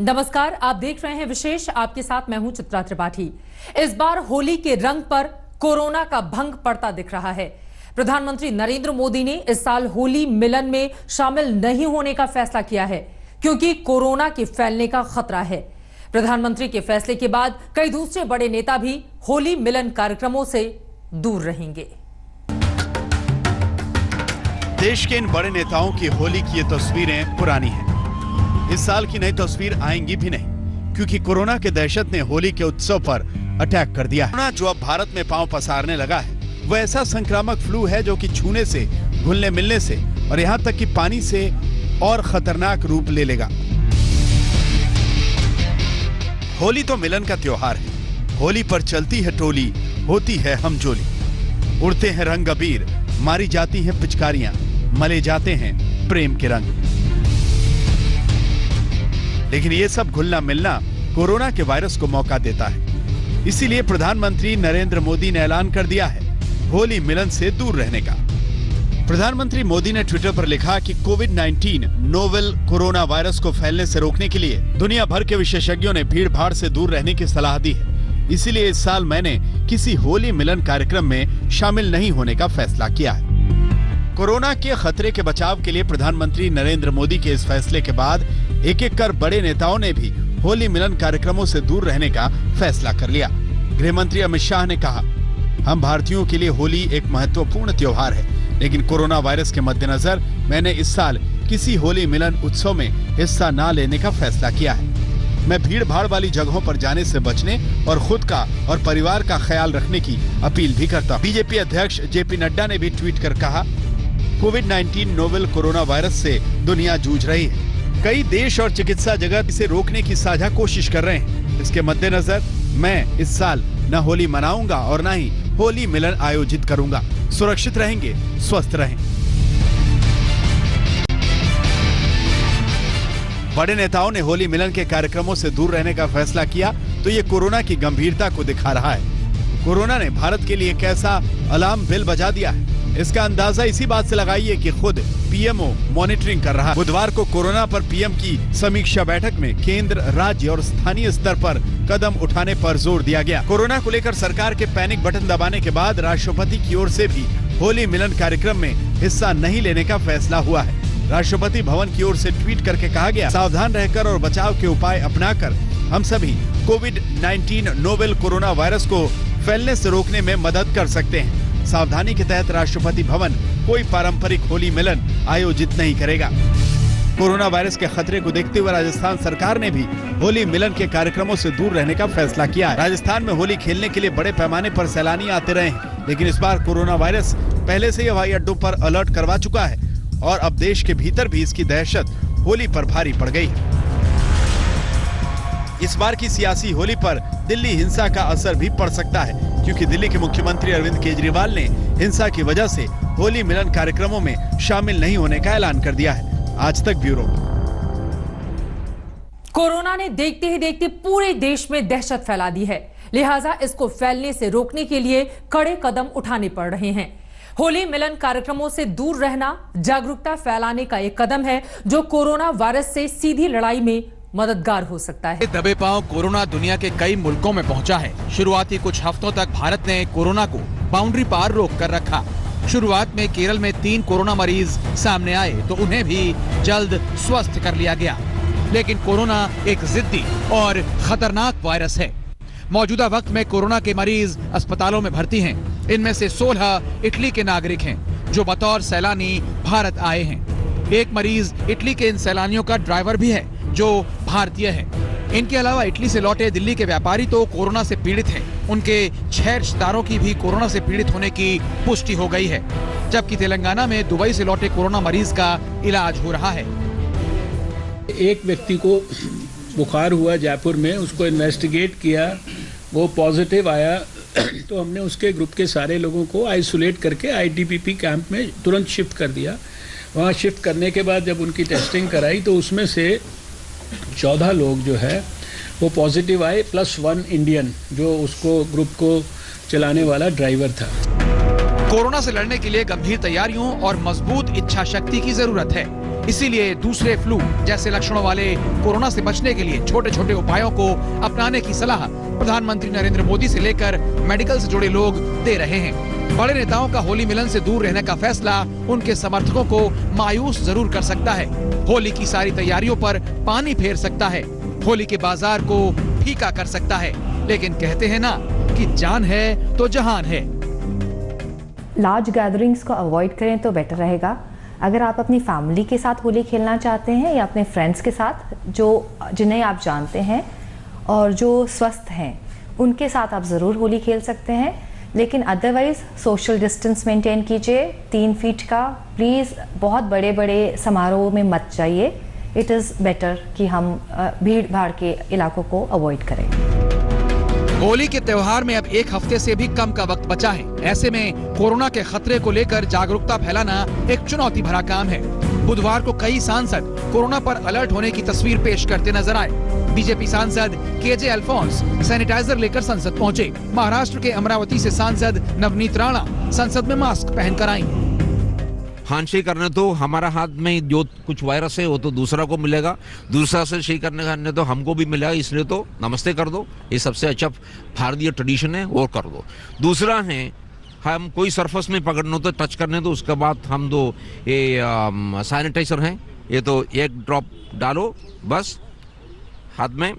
नमस्कार, आप देख रहे हैं विशेष। आपके साथ मैं हूं चित्रा त्रिपाठी। इस बार होली के रंग पर कोरोना का भंग पड़ता दिख रहा है। प्रधानमंत्री नरेंद्र मोदी ने इस साल होली मिलन में शामिल नहीं होने का फैसला किया है क्योंकि कोरोना के फैलने का खतरा है। प्रधानमंत्री के फैसले के बाद कई दूसरे बड़े नेता भी होली मिलन कार्यक्रमों से दूर रहेंगे। देश के इन बड़े नेताओं की होली की ये तस्वीरें पुरानी हैं। इस साल की नई तस्वीर आएंगी भी नहीं क्योंकि कोरोना के दहशत ने होली के उत्सव पर अटैक कर दिया है। कोरोना जो अब भारत में पांव पसारने लगा है वह ऐसा संक्रामक फ्लू है जो कि छूने से, घुलने मिलने से और यहाँ तक कि पानी से और खतरनाक रूप ले लेगा। होली तो मिलन का त्योहार है। होली पर चलती है टोली, होती है हमजोली, उड़ते हैं रंग अबीर, मारी जाती हैं पिचकारियां, मले जाते हैं प्रेम के रंग। लेकिन ये सब घुलना मिलना कोरोना के वायरस को मौका देता है। इसीलिए प्रधानमंत्री नरेंद्र मोदी ने ऐलान कर दिया है होली मिलन से दूर रहने का। प्रधानमंत्री मोदी ने ट्विटर पर लिखा कि कोविड-19 नोवेल कोरोना वायरस को फैलने से रोकने के लिए दुनिया भर के विशेषज्ञों ने भीड़ भाड़ से दूर रहने की सलाह दी है। इसीलिए इस साल मैंने किसी होली मिलन कार्यक्रम में शामिल नहीं होने का फैसला किया है। कोरोना के खतरे के बचाव के लिए प्रधानमंत्री नरेंद्र मोदी के इस फैसले के बाद एक एक कर बड़े नेताओं ने भी होली मिलन कार्यक्रमों से दूर रहने का फैसला कर लिया। गृह मंत्री अमित शाह ने कहा, हम भारतीयों के लिए होली एक महत्वपूर्ण त्योहार है, लेकिन कोरोना वायरस के मद्देनजर मैंने इस साल किसी होली मिलन उत्सव में हिस्सा न लेने का फैसला किया है। मैं भीड़ भाड़ वाली जगहों पर जाने से बचने और खुद का और परिवार का ख्याल रखने की अपील भी करता हूं। बीजेपी अध्यक्ष जेपी नड्डा ने भी ट्वीट कर कहा, कोविड-19 नोवेल कोरोना वायरस से दुनिया जूझ रही है। कई देश और चिकित्सा जगत इसे रोकने की साझा कोशिश कर रहे हैं। इसके मद्देनजर मैं इस साल न होली मनाऊंगा और न ही होली मिलन आयोजित करूंगा। सुरक्षित रहेंगे, स्वस्थ रहें। बड़े नेताओं ने होली मिलन के कार्यक्रमों से दूर रहने का फैसला किया तो ये कोरोना की गंभीरता को दिखा रहा है। कोरोना ने भारत के लिए कैसा अलार्म बेल बजा दिया है, इसका अंदाजा इसी बात से लगाइए कि खुद पीएमओ मॉनिटरिंग कर रहा है। बुधवार को कोरोना पर पीएम की समीक्षा बैठक में केंद्र, राज्य और स्थानीय स्तर पर कदम उठाने पर जोर दिया गया। कोरोना को लेकर सरकार के पैनिक बटन दबाने के बाद राष्ट्रपति की ओर से भी होली मिलन कार्यक्रम में हिस्सा नहीं लेने का फैसला हुआ है। राष्ट्रपति भवन की ओर से ट्वीट करके कहा गया, सावधान रहकर और बचाव के उपाय अपनाकर हम सभी कोविड-19 नोवेल कोरोना वायरस को फैलने से रोकने में मदद कर सकते हैं। सावधानी के तहत राष्ट्रपति भवन कोई पारंपरिक होली मिलन आयोजित नहीं करेगा। कोरोना वायरस के खतरे को देखते हुए राजस्थान सरकार ने भी होली मिलन के कार्यक्रमों से दूर रहने का फैसला किया है। राजस्थान में होली खेलने के लिए बड़े पैमाने पर सैलानी आते रहे हैं, लेकिन इस बार कोरोना वायरस पहले से ही हवाई अड्डों पर अलर्ट करवा चुका है और अब देश के भीतर भी इसकी दहशत होली पर भारी पड़ गई है। इस बार की सियासी होली पर दिल्ली हिंसा का असर भी पड़ सकता है क्योंकि दिल्ली के मुख्यमंत्री अरविंद केजरीवाल ने हिंसा की वजह से होली मिलन कार्यक्रमों में शामिल नहीं होने का ऐलान कर दिया है। आज तक ब्यूरो। कोरोना ने देखते ही देखते पूरे देश में दहशत फैला दी है, लिहाजा इसको फैलने से रोकने के लिए कड़े कदम उठाने पड़ रहे हैं। होली मिलन कार्यक्रमों से दूर रहना जागरूकता फैलाने का एक कदम है जो कोरोना वायरस से सीधी लड़ाई में मददगार हो सकता है। दबे पांव कोरोना दुनिया के कई मुल्कों में पहुंचा है। शुरुआती कुछ हफ्तों तक भारत ने कोरोना को बाउंड्री पार रोक कर रखा। शुरुआत में केरल में 3 कोरोना मरीज सामने आए तो उन्हें भी जल्द स्वस्थ कर लिया गया। लेकिन कोरोना एक जिद्दी और खतरनाक वायरस है। मौजूदा वक्त में कोरोना के मरीज अस्पतालों में भर्ती हैं। इनमें से 16 इटली के नागरिक हैं जो बतौर सैलानी भारत आए हैं। एक मरीज इटली के इन सैलानियों का ड्राइवर भी है जो भारतीय है। इनके अलावा इटली से लौटे दिल्ली के व्यापारी तो कोरोना से पीड़ित हैं। उनके 6 रिश्तेदारों की भी कोरोना से पीड़ित होने की पुष्टि हो गई है, जबकि तेलंगाना में दुबई से लौटे कोरोना मरीज का इलाज हो रहा है। एक व्यक्ति को बुखार हुआ जयपुर में, उसको इन्वेस्टिगेट किया, वो पॉजिटिव आया तो हमने उसके ग्रुप के सारे लोगों को आइसोलेट करके आईटीबीपी कैंप में तुरंत शिफ्ट कर दिया। वहाँ शिफ्ट करने के बाद जब उनकी टेस्टिंग कराई तो उसमें से 14 लोग जो है वो पॉजिटिव आए, +1 इंडियन जो उसको ग्रुप को चलाने वाला ड्राइवर था। कोरोना से लड़ने के लिए गंभीर तैयारियों और मजबूत इच्छा शक्ति की जरूरत है। इसीलिए दूसरे फ्लू जैसे लक्षणों वाले कोरोना से बचने के लिए छोटे छोटे उपायों को अपनाने की सलाह प्रधानमंत्री नरेंद्र मोदी से लेकर मेडिकल से जुड़े लोग दे रहे हैं। बड़े नेताओं का होली मिलन से दूर रहने का फैसला उनके समर्थकों को मायूस जरूर कर सकता है, होली की सारी तैयारियों पर पानी फेर सकता है, होली के बाजार को फीका कर सकता है, लेकिन कहते हैं ना कि जान है तो जहान है। लार्ज गैदरिंग्स को अवॉइड करें तो बेटर रहेगा। अगर आप अपनी फैमिली के साथ होली खेलना चाहते हैं या अपने फ्रेंड्स के साथ जिन्हें आप जानते हैं और जो स्वस्थ हैं उनके साथ आप ज़रूर होली खेल सकते हैं, लेकिन अदरवाइज सोशल डिस्टेंस मेंटेन कीजिए 3 फीट का। प्लीज़ बहुत बड़े बड़े समारोह में मत जाइए। इट इज़ बेटर कि हम भीड़ भाड़ के इलाकों को अवॉइड करें। होली के त्योहार में अब 1 हफ्ते से भी कम का वक्त बचा है। ऐसे में कोरोना के खतरे को लेकर जागरूकता फैलाना एक चुनौती भरा काम है। बुधवार को कई सांसद कोरोना पर अलर्ट होने की तस्वीर पेश करते नजर आए। बीजेपी सांसद केजे अल्फोंस सैनिटाइजर लेकर संसद पहुंचे। महाराष्ट्र के अमरावती से सांसद नवनीत राणा संसद में मास्क पहनकर आईं। हाथ करने तो हमारा हाथ में जो कुछ वायरस है वो तो दूसरा को मिलेगा, दूसरा से सही करने तो हमको भी मिलेगा, इसलिए तो नमस्ते कर दो। ये सबसे अच्छा भारतीय ट्रेडिशन है, वो कर दो। दूसरा है हम कोई सरफेस में पकड़ना तो टच करने तो उसके बाद हम दो ये सैनिटाइजर है, ये तो 1 ड्रॉप डालो बस हाथ में,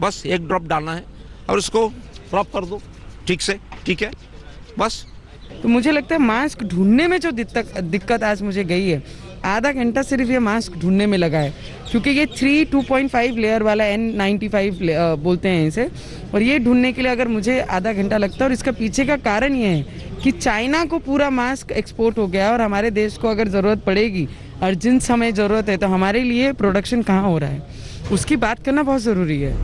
बस 1 ड्रॉप डालना है और इसको रब कर दो ठीक से, ठीक है बस। तो मुझे लगता है मास्क ढूंढने में जो दिक्कत आज मुझे गई है, आधा घंटा सिर्फ ये मास्क ढूंढने में लगा है, क्योंकि ये 2.5 लेयर वाला N95 बोलते हैं इसे, और ये ढूंढने के लिए अगर मुझे आधा घंटा लगता है। और इसका पीछे का कारण ये है कि चाइना को पूरा मास्क एक्सपोर्ट हो गया और हमारे देश को अगर ज़रूरत पड़ेगी, अर्जेंट समय ज़रूरत है, तो हमारे लिए प्रोडक्शन कहाँ हो रहा है उसकी बात करना बहुत ज़रूरी है।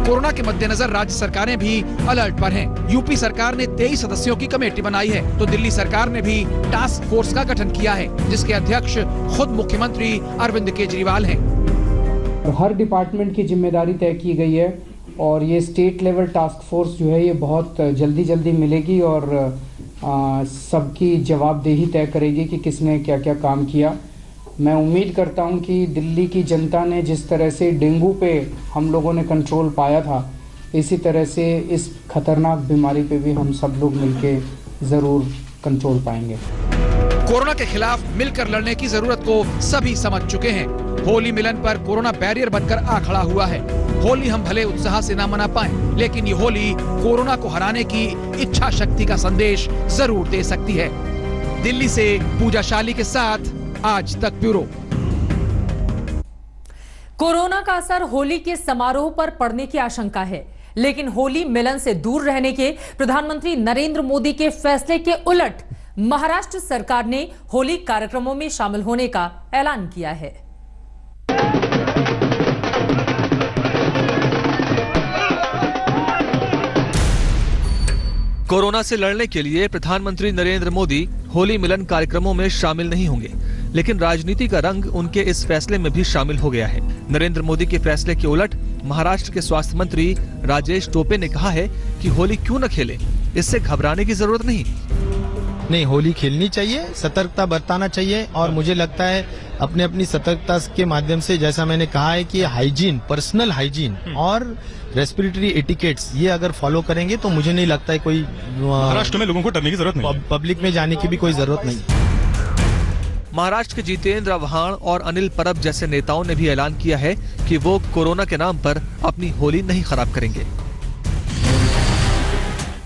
कोरोना के मद्देनजर राज्य सरकारें भी अलर्ट पर हैं। यूपी सरकार ने 23 सदस्यों की कमेटी बनाई है, तो दिल्ली सरकार ने भी टास्क फोर्स का गठन किया है, जिसके अध्यक्ष खुद मुख्यमंत्री अरविंद केजरीवाल हैं। हर डिपार्टमेंट की जिम्मेदारी तय की गई है और ये स्टेट लेवल टास्क फोर्स जो है ये बहुत जल्दी मिलेगी और सबकी जवाबदेही तय करेगी कि किसने क्या क्या काम किया। मैं उम्मीद करता हूं कि दिल्ली की जनता ने जिस तरह से डेंगू पे हम लोगों ने कंट्रोल पाया था, इसी तरह से इस खतरनाक बीमारी पे भी हम सब लोग मिलके ज़रूर कंट्रोल पाएंगे। कोरोना के खिलाफ मिलकर लड़ने की जरूरत को सभी समझ चुके हैं। होली मिलन पर कोरोना बैरियर बनकर आ खड़ा हुआ है। होली हम भले उत्साह से ना मना पाएं, लेकिन ये होली कोरोना को हराने की इच्छा शक्ति का संदेश जरूर दे सकती है। दिल्ली से पूजा शाली के साथ आज तक ब्यूरो। कोरोना का असर होली के समारोह पर पड़ने की आशंका है, लेकिन होली मिलन से दूर रहने के प्रधानमंत्री नरेंद्र मोदी के फैसले के उलट महाराष्ट्र सरकार ने होली कार्यक्रमों में शामिल होने का ऐलान किया है। कोरोना से लड़ने के लिए प्रधानमंत्री नरेंद्र मोदी होली मिलन कार्यक्रमों में शामिल नहीं होंगे, लेकिन राजनीति का रंग उनके इस फैसले में भी शामिल हो गया है। नरेंद्र मोदी के फैसले के उलट महाराष्ट्र के स्वास्थ्य मंत्री राजेश टोपे ने कहा है कि होली क्यों न खेलें, इससे घबराने की जरूरत नहीं, होली खेलनी चाहिए, सतर्कता बरताना चाहिए। और मुझे लगता है अपने अपनी सतर्कता के माध्यम से, जैसा मैंने कहा है कि हाइजीन, पर्सनल हाइजीन और रेस्पिरेटरी एटिकेट्स ये अगर फॉलो करेंगे तो मुझे नहीं लगता है कोई महाराष्ट्र में लोगों को डरने की जरूरत नहीं, पब्लिक में जाने की भी कोई जरूरत नहीं। महाराष्ट्र के जितेंद्र आव्हाड और अनिल परब जैसे नेताओं ने भी ऐलान किया है कि वो कोरोना के नाम पर अपनी होली नहीं खराब करेंगे।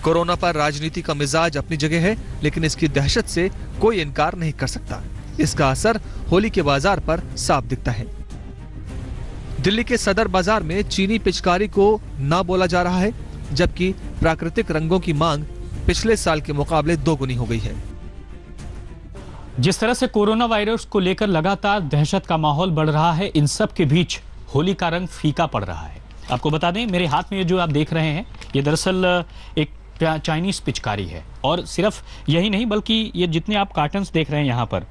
कोरोना पर राजनीति का मिजाज अपनी जगह है, लेकिन इसकी दहशत से कोई इनकार नहीं कर सकता। इसका असर होली के बाजार पर साफ दिखता है। दिल्ली के सदर बाजार में चीनी पिचकारी को ना बोला जा रहा है, जबकि प्राकृतिक रंगों की मांग पिछले साल के मुकाबले 2 गुनी हो गई है। जिस तरह से कोरोना वायरस को लेकर लगातार दहशत का माहौल बढ़ रहा है, इन सब के बीच होली का रंग फीका पड़ रहा है। आपको बता दें, मेरे हाथ में ये जो आप देख रहे हैं, ये दरअसल एक चाइनीज पिचकारी है। और सिर्फ यही नहीं, बल्कि ये जितने आप कार्टन्स देख रहे हैं यहाँ पर,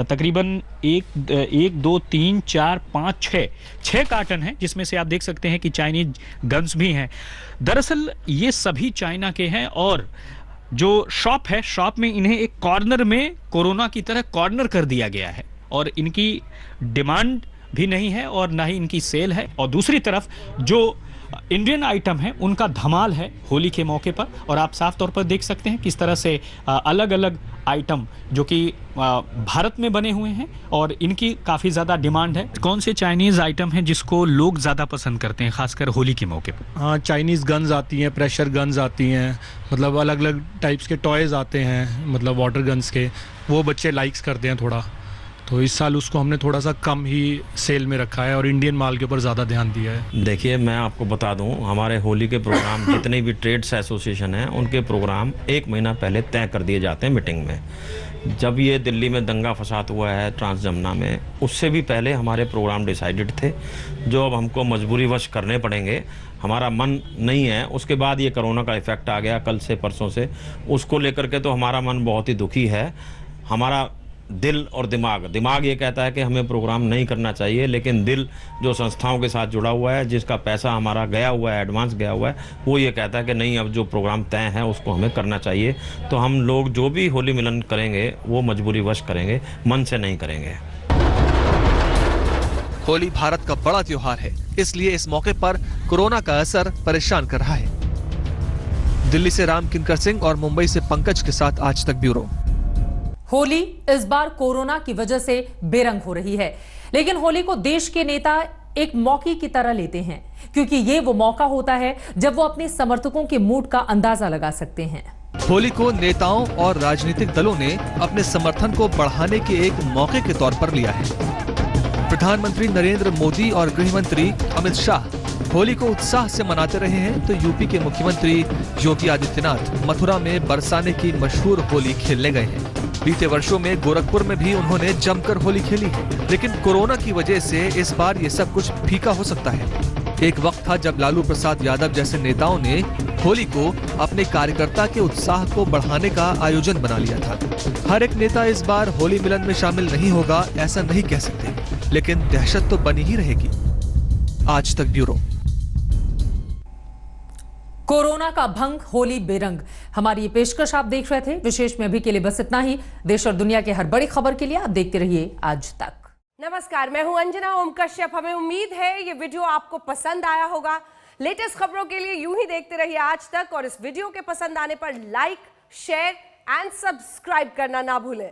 तकरीबन 1 2 3 4 5 6 कार्टन हैं, जिसमें से आप देख सकते हैं कि चाइनीज गन्स भी हैं। दरअसल ये सभी चाइना के हैं और जो शॉप है, शॉप में इन्हें एक कॉर्नर में कोरोना की तरह कॉर्नर कर दिया गया है और इनकी डिमांड भी नहीं है और ना ही इनकी सेल है। और दूसरी तरफ जो इंडियन आइटम है उनका धमाल है होली के मौके पर, और आप साफ तौर पर देख सकते हैं किस तरह से अलग अलग आइटम जो कि भारत में बने हुए हैं और इनकी काफ़ी ज़्यादा डिमांड है। कौन से चाइनीज़ आइटम हैं जिसको लोग ज़्यादा पसंद करते हैं खासकर होली के मौके पर? हाँ, चाइनीज़ गन्स आती हैं, प्रेशर गन्स आती हैं, मतलब अलग अलग टाइप्स के टॉयज़ आते हैं, मतलब वाटर गन्स के, वो बच्चे लाइक्स करते हैं थोड़ा। तो इस साल उसको हमने थोड़ा सा कम ही सेल में रखा है और इंडियन माल के ऊपर ज़्यादा ध्यान दिया है। देखिए, मैं आपको बता दूं, हमारे होली के प्रोग्राम जितने भी ट्रेड्स एसोसिएशन हैं उनके प्रोग्राम 1 महीना पहले तय कर दिए जाते हैं मीटिंग में। जब ये दिल्ली में दंगा फसाद हुआ है ट्रांस जमुना में, उससे भी पहले हमारे प्रोग्राम डिसाइडेड थे, जो अब हमको मजबूरीवश करने पड़ेंगे। हमारा मन नहीं है, उसके बाद ये कोरोना का इफेक्ट आ गया कल से परसों से, उसको लेकर के तो हमारा मन बहुत ही दुखी है। हमारा दिल और दिमाग ये कहता है कि हमें प्रोग्राम नहीं करना चाहिए, लेकिन दिल जो संस्थाओं के साथ जुड़ा हुआ है, जिसका पैसा हमारा गया हुआ है, एडवांस गया हुआ है, वो ये कहता है कि नहीं, अब जो प्रोग्राम तय है उसको हमें करना चाहिए। तो हम लोग जो भी होली मिलन करेंगे वो मजबूरीवश करेंगे, मन से नहीं करेंगे। होली भारत का बड़ा त्योहार है, इसलिए इस मौके पर कोरोना का असर परेशान कर रहा है। दिल्ली से राम किंकर सिंह और मुंबई से पंकज के साथ आज तक ब्यूरो। होली इस बार कोरोना की वजह से बेरंग हो रही है, लेकिन होली को देश के नेता एक मौके की तरह लेते हैं, क्योंकि ये वो मौका होता है जब वो अपने समर्थकों के मूड का अंदाजा लगा सकते हैं। होली को नेताओं और राजनीतिक दलों ने अपने समर्थन को बढ़ाने के एक मौके के तौर पर लिया है। प्रधानमंत्री नरेंद्र मोदी और गृह मंत्री अमित शाह होली को उत्साह से मनाते रहे हैं, तो यूपी के मुख्यमंत्री योगी आदित्यनाथ मथुरा में बरसाने की मशहूर होली खेलने गए हैं। बीते वर्षों में गोरखपुर में भी उन्होंने जमकर होली खेली है, लेकिन कोरोना की वजह से इस बार ये सब कुछ फीका हो सकता है। एक वक्त था जब लालू प्रसाद यादव जैसे नेताओं ने होली को अपने कार्यकर्ता के उत्साह को बढ़ाने का आयोजन बना लिया था। हर एक नेता इस बार होली मिलन में शामिल नहीं होगा ऐसा नहीं कह सकते, लेकिन दहशत तो बनी ही रहेगी। आज तक ब्यूरो। कोरोना का भंग, होली बेरंग। हमारी ये पेशकश आप देख रहे थे। विशेष में अभी के लिए बस इतना ही। देश और दुनिया के हर बड़ी खबर के लिए आप देखते रहिए आज तक। नमस्कार, मैं हूं अंजना ओम कश्यप। हमें उम्मीद है ये वीडियो आपको पसंद आया होगा। लेटेस्ट खबरों के लिए यूं ही देखते रहिए आज तक, और इस वीडियो के पसंद आने पर लाइक, शेयर एंड सब्सक्राइब करना ना भूलें।